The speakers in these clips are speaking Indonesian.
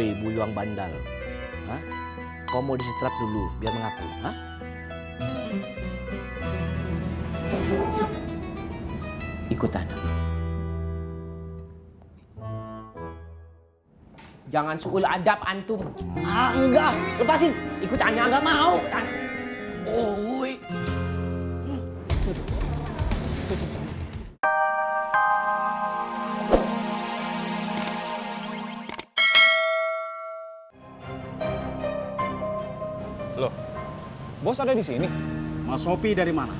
Woi, buluang bandal. Hah? Kau mau disetrap dulu biar mengaku, hah? Ikut anak. Jangan suul adab antum. Ah, enggak, lepasin. Ikut anak. Enggak mau. Woi. Loh, bos ada di sini? Mas Sopi dari mana?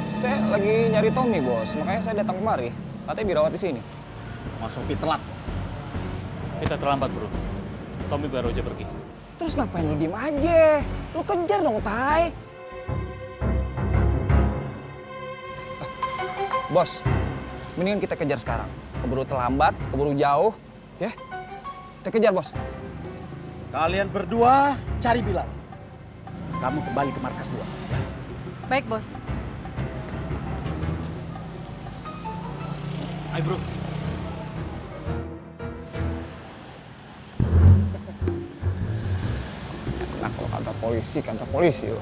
Saya lagi nyari Tommy, bos. Makanya saya datang kemari. Katanya dirawat di sini. Mas Sopi telat. Kita terlambat, bro. Tommy baru aja pergi. Terus ngapain lu diem aja? Lu kejar dong, Tai. Bos, mendingan kita kejar sekarang. Keburu terlambat, keburu jauh. Ya, kita kejar, bos. Kalian berdua cari Bilal. Kamu kembali ke markas 2. Baik, Bos. Ayo, bro. Nah, kalau kantor polisi loh.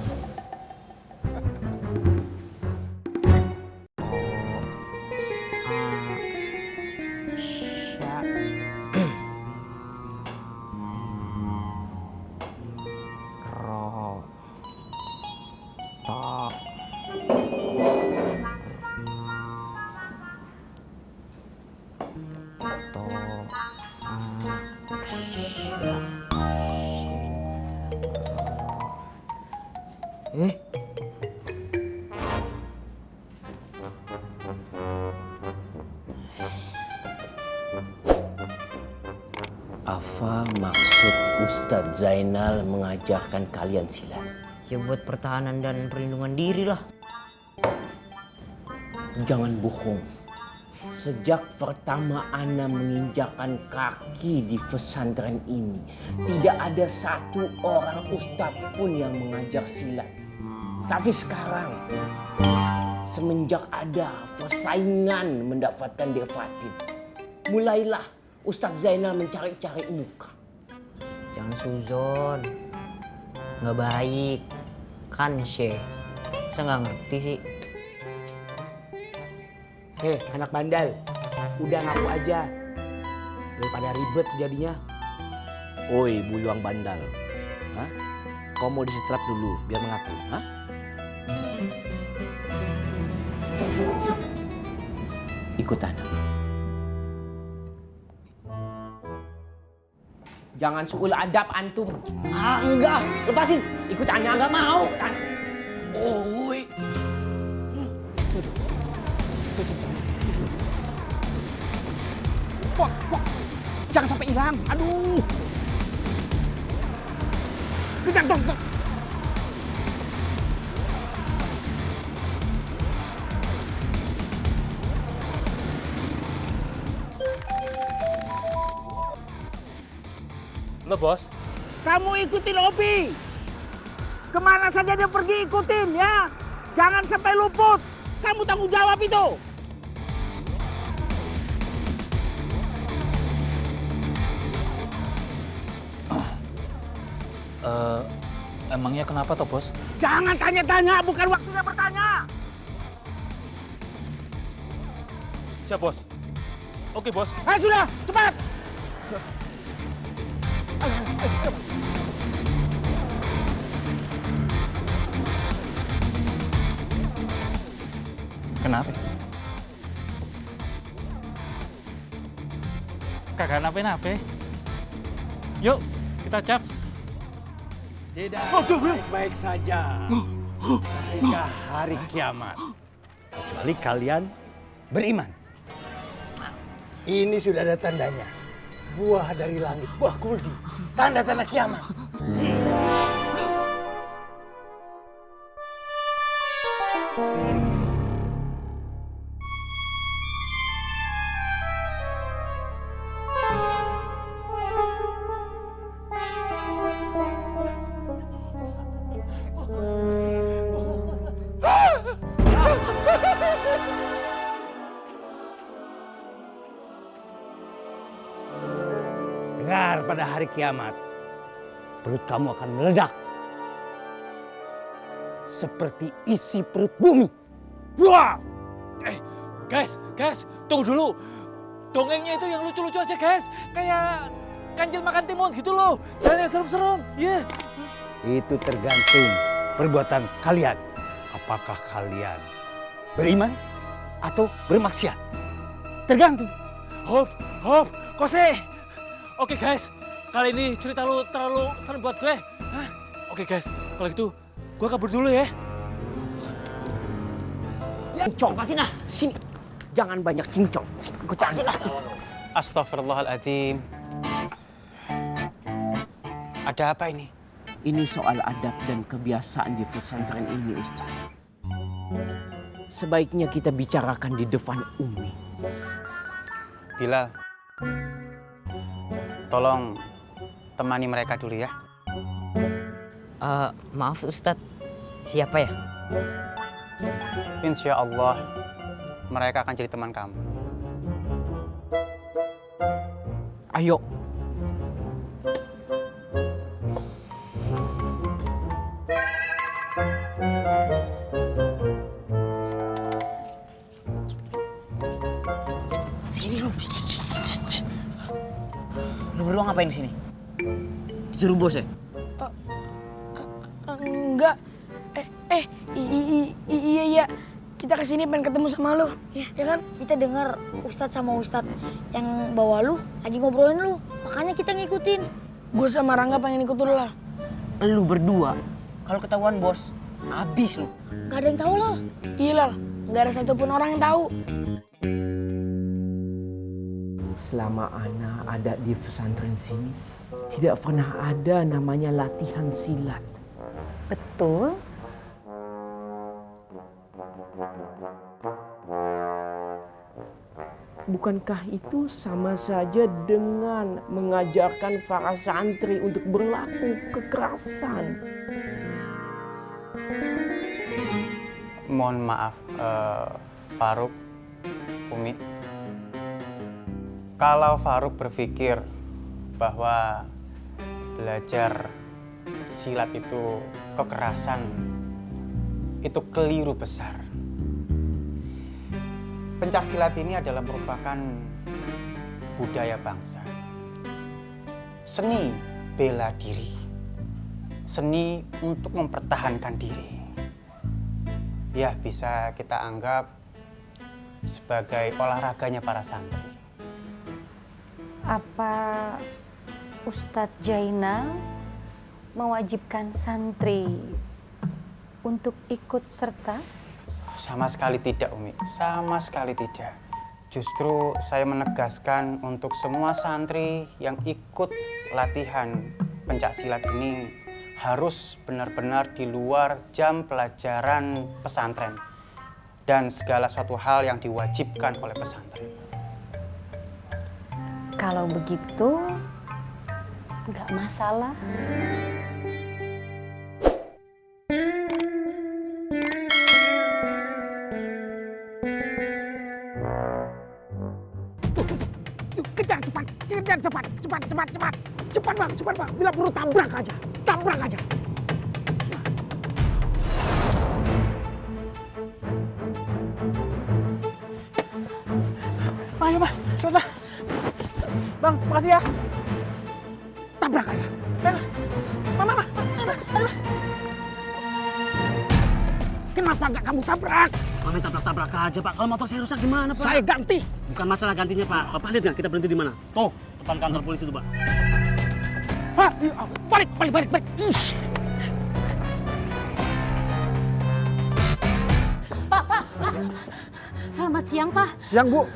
Apa maksud Ustadz Zainal mengajarkan kalian silat? Ya buat pertahanan dan perlindungan diri lah. Jangan bohong. Sejak pertama Ana menginjakan kaki di pesantren ini, tidak ada satu orang ustadz pun yang mengajar silat. Tapi sekarang, semenjak ada persaingan mendapatkan devatin, mulailah Ustadz Zainal mencari-cari muka. Jangan suzon. Nggak baik. Kan, Syekh. Saya nggak ngerti sih. Hei, anak bandal. Udah ngaku aja. Daripada ribet jadinya. Woi, buluang bandal. Hah? Kau mau disetrap dulu biar mengaku, hah? Ikut anak. Jangan suul adab antum. Ah, enggak, lepasin. Ikut anak. Enggak mau. Woi. Pok. Jangan sampai hilang. Aduh. Kejar dong. Lo, Bos. Kamu ikutin Obi. Kemana saja dia pergi ikutin ya. Jangan sampai luput. Kamu tanggung jawab itu. Emangnya kenapa toh, Bos? Jangan tanya-tanya, bukan waktunya bertanya. Siap, Bos. Oke, Bos. Sudah, cepat. Kenapa? Kagak nape-nape. Yuk, kita caps. Tidak baik-baik saja ketika hari kiamat. Kecuali kalian beriman. Ini sudah ada tandanya. Buah dari langit, buah kuldi. Tanda-tanda kiamat. pada hari kiamat, perut kamu akan meledak. Seperti isi perut bumi. Wah! Guys, tunggu dulu. Dongengnya itu yang lucu-lucu aja, guys. Kayak Kanjil makan timun gitu loh. Jangan yang serem-serem. Iya. Itu tergantung perbuatan kalian. Apakah kalian beriman atau bermaksiat? Tergantung. Hop, Kose. Oke guys, kali ini cerita lu terlalu serem buat gue. Hah? Oke guys, kalau gitu gue kabur dulu ya. Cincong, lepasin lah. Sini. Jangan banyak cincong. Gue lepasin lah. Astagfirullahaladzim. Ada apa ini? Ini soal adab dan kebiasaan di pesantren ini, Ustaz. Sebaiknya kita bicarakan di depan Umi. Bilal, tolong temani mereka dulu ya. Maaf Ustadz, siapa ya? Insya Allah mereka akan jadi teman kamu. Ayo. Sini lu. Lu berdua ngapain di sini? Disuruh bos ya? Enggak. Iya. Kita kesini pengen ketemu sama lu. Ya kan? Kita dengar Ustadz sama Ustadz yang bawa lu lagi ngobrolin lu. Makanya kita ngikutin. Gue sama Rangga pengen ikut lu lah. Lu berdua, kalau ketahuan bos, habis lu. Gak ada yang tahu lah. Iya lah, nggak ada satupun orang yang tahu. Selama Ana ada di pesantren sini, tidak pernah ada namanya latihan silat. Betul. Bukankah itu sama saja dengan mengajarkan para santri untuk berlaku kekerasan? Mohon maaf, Faruk, Umi. Kalau Faruk berpikir bahwa belajar silat itu kekerasan, itu keliru besar. Pencak silat ini adalah merupakan budaya bangsa. Seni bela diri. Seni untuk mempertahankan diri. Ya, bisa kita anggap sebagai olahraganya para santri. Apa Ustadz Jainal mewajibkan santri untuk ikut serta? Sama sekali tidak, Umi. Sama sekali tidak. Justru saya menegaskan untuk semua santri yang ikut latihan pencak silat ini harus benar-benar di luar jam pelajaran pesantren dan segala suatu hal yang diwajibkan oleh pesantren. Kalau begitu, nggak masalah. Kejar cepat bang, bila perlu tabrak aja. Ayo bang, cepat bang, makasih ya. Tabrak aja. Mama. Kenapa nggak kamu tabrak? Main tabrak-tabrak aja, Pak. Kalau motor saya rusak gimana, Pak? Saya ganti. Bukan masalah gantinya, Pak. Bapak lihat nggak kita berhenti di mana? Tuh, depan kantor polisi itu, Pak. Hah? Balik. Pak. Selamat siang, Pak. Siang, Bu.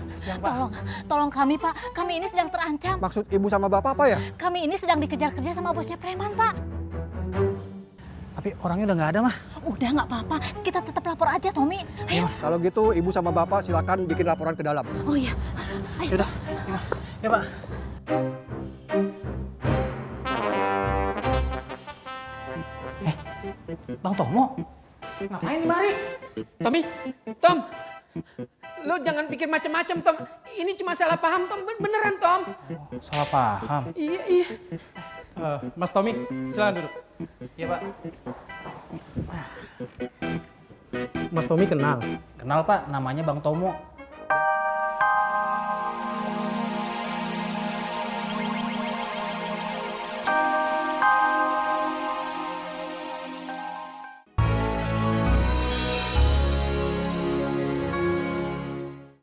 Tolong kami, Pak. Kami ini sedang terancam. Maksud Ibu sama Bapak apa ya? Kami ini sedang dikejar-kejar sama bosnya preman, Pak. Tapi orangnya udah nggak ada, Mah. Udah nggak apa-apa. Kita tetap lapor aja, Tommy. Ayo. Kalau gitu Ibu sama Bapak silakan bikin laporan ke dalam. Oh iya. Ayo. Yaudah. Ya, Pak. Bang Tomo, ngapain di mari? Tommy, Tom, Lo jangan pikir macam-macam, Tom. Ini cuma salah paham, Tom. Beneran, Tom. Salah paham. Iya, iya. Mas Tommy, silakan duduk. Iya, Pak. Mas Tommy kenal? Kenal Pak, namanya Bang Tomo.